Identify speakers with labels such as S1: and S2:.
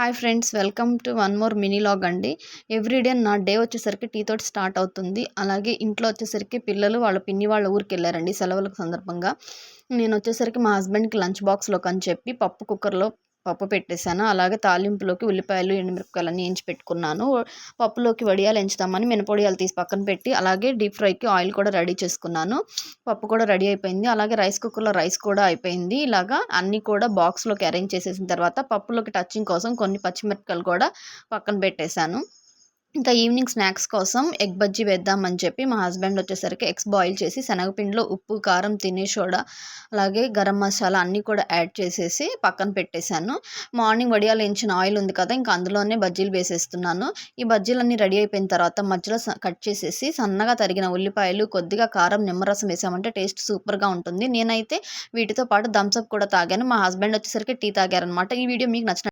S1: Hi friends, welcome to one more mini log అండి. Everyday నా day వచ్చేసరికి tea తోటి స్టార్ట్ అవుతుంది. అలాగే ఇంట్లో వచ్చేసరికి పిల్లలు వాళ్ళ పిన్ని వాళ్ళ ఊరికి వెళ్ళారండి సెలవుల సందర్భంగా. నేను వచ్చేసరికి మా హస్బెండ్కి లంచ్ బాక్స్లోకి అని చెప్పి పప్పు కుక్కర్లో పప్పు పెట్టేశాను. అలాగే తాలింపులోకి ఉల్లిపాయలు ఎండుమిరపకాయలు అన్నీ ఎంచి పెట్టుకున్నాను. పప్పులోకి వడియాలు ఎంచుతామని మినపొడియాలు తీసి పక్కన పెట్టి, అలాగే డీప్ ఫ్రైకి ఆయిల్ కూడా రెడీ చేసుకున్నాను. పప్పు కూడా రెడీ అయిపోయింది. అలాగే రైస్ కుక్కర్లో రైస్ కూడా అయిపోయింది. ఇలాగా అన్నీ కూడా బాక్స్లోకి అరేంజ్ చేసేసిన తర్వాత పప్పులోకి టచింగ్ కోసం కొన్ని పచ్చిమిరపకాయలు కూడా పక్కన పెట్టేశాను. ఇంకా ఈవినింగ్ స్నాక్స్ కోసం ఎగ్ బజ్జీ వేద్దామని చెప్పి మా హస్బెండ్ వచ్చేసరికి ఎగ్స్ బాయిల్ చేసి శనగపిండిలో ఉప్పు, కారం, తినే సోడా, అలాగే గరం మసాలా అన్నీ కూడా యాడ్ చేసేసి పక్కన పెట్టేశాను. మార్నింగ్ వడియాలు ఎంచిన ఆయిల్ ఉంది కదా, ఇంకా అందులోనే బజ్జీలు వేసేస్తున్నాను. ఈ బజ్జీలన్నీ రెడీ అయిపోయిన తర్వాత మధ్యలో కట్ చేసేసి సన్నగా తరిగిన ఉల్లిపాయలు, కొద్దిగా కారం, నిమ్మరసం వేసామంటే టేస్ట్ సూపర్గా ఉంటుంది. నేనైతే వీటితో పాటు థమ్స్అప్ కూడా తాగాను. మా హస్బెండ్ వచ్చేసరికి టీ తాగారనమాట. ఈ వీడియో మీకు నచ్చిన